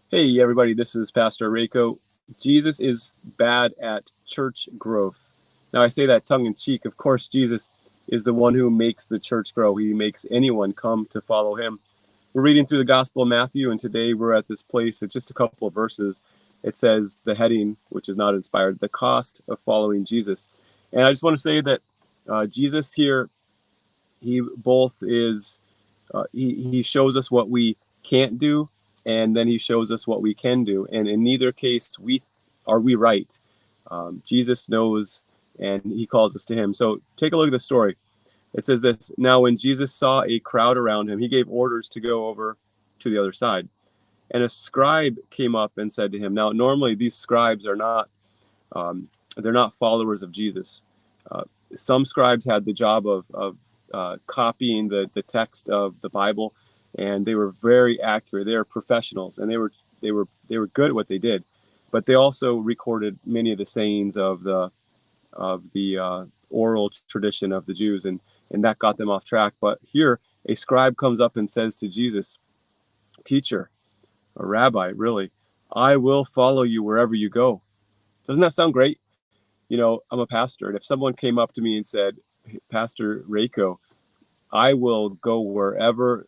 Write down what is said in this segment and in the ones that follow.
Hey, everybody, this is Pastor Reiko. Jesus is bad at church growth. Now, I say that tongue in cheek. Of course, Jesus is the one who makes the church grow. He makes anyone come to follow him. We're reading through the Gospel of Matthew, and today we're at this place at just a couple of verses. It says the heading, which is not inspired, the cost of following Jesus. And I just want to say that Jesus here, he both is he shows us what we can't do, and then he shows us what we can do. And in neither case we right. Jesus knows, and he calls us to him. So take a look at the story. It says this: Now, when Jesus saw a crowd around him, he gave orders to go over to the other side. And a scribe came up and said to him. Now, normally these scribes are not they're not followers of Jesus. Uh, some scribes had the job of copying the text of the Bible, and they were very accurate. They were professionals, and they were good at what they did. But they also recorded many of the sayings of the oral tradition of the Jews, and that got them off track. But here, a scribe comes up and says to Jesus, "Teacher, a rabbi, really, I will follow you wherever you go." Doesn't that sound great? I'm a pastor, and if someone came up to me and said, "Hey, Pastor Reiko, I will go wherever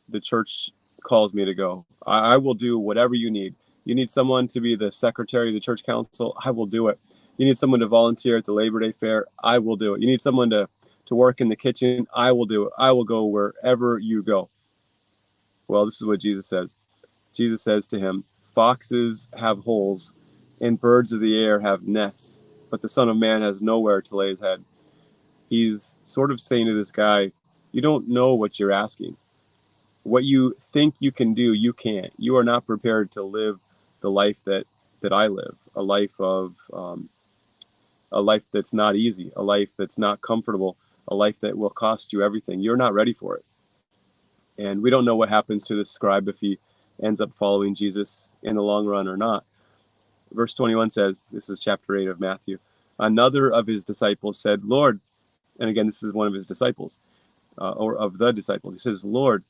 the church calls me to go. I will do whatever you need. You need someone to be the secretary of the church council, I will do it. You need someone to volunteer at the Labor Day fair, I will do it. You need someone to work in the kitchen, I will do it. I will go wherever you go." Well, this is what Jesus says. Jesus says to him, "Foxes have holes, and birds of the air have nests, but the Son of Man has nowhere to lay his head." He's sort of saying to this guy, you don't know what you're asking. What you think you can do, you can't. You are not prepared to live the life that I live, a life that's not easy, a life that's not comfortable, a life that will cost you everything. You're not ready for it. And we don't know what happens to this scribe if he ends up following Jesus in the long run or not. Verse 21 says, this is chapter 8 of Matthew, another of his disciples said, "Lord," and again, this is one of his disciples, or of the disciples. He says, "Lord,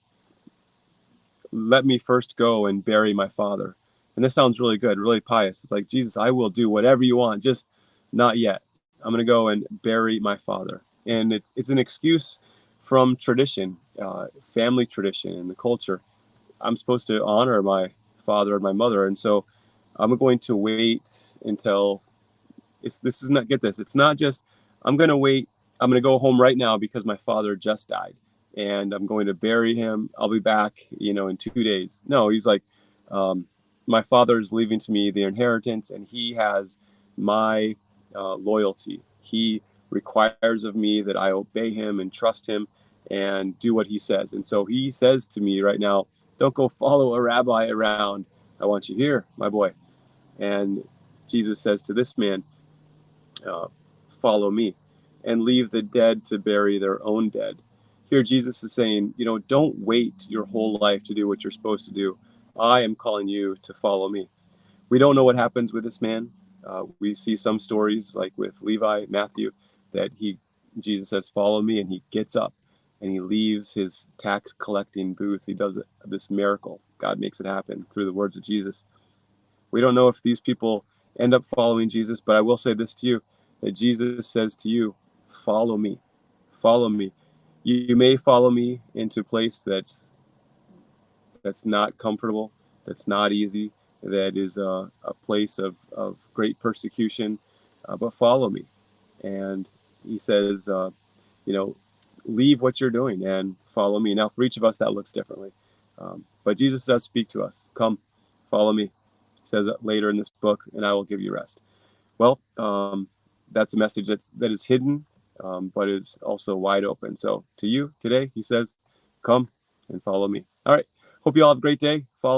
let me first go and bury my father." And this sounds really good, really pious. It's like, Jesus, I will do whatever you want, just not yet. I'm going to go and bury my father. And it's an excuse from tradition, family tradition, and the culture. I'm supposed to honor my father and my mother, and so I'm going to wait until this is not, get this, it's not just I'm going to wait, I'm going to go home right now because my father just died, and I'm going to bury him. I'll be back, in 2 days. No, he's like, my father is leaving to me the inheritance, and he has my loyalty. He requires of me that I obey him and trust him and do what he says. And so he says to me right now, don't go follow a rabbi around. I want you here, my boy. And Jesus says to this man, uh, follow me, and leave the dead to bury their own dead. Here, Jesus is saying, don't wait your whole life to do what you're supposed to do. I am calling you to follow me. We don't know what happens with this man. We see some stories, like with Levi, Matthew, that Jesus says, "Follow me," and he gets up and he leaves his tax collecting booth. He does this miracle. God makes it happen through the words of Jesus. We don't know if these people end up following Jesus, but I will say this to you, that Jesus says to you, follow me, follow me. You may follow me into a place that's not comfortable, that's not easy, that is a place of great persecution, but follow me. And he says, leave what you're doing and follow me. Now, for each of us, that looks differently. But Jesus does speak to us. Come, follow me. He says that later in this book, and I will give you rest. Well, that's a message that is hidden, but is also wide open. So to you today, he says, come and follow me. All right. Hope you all have a great day. Follow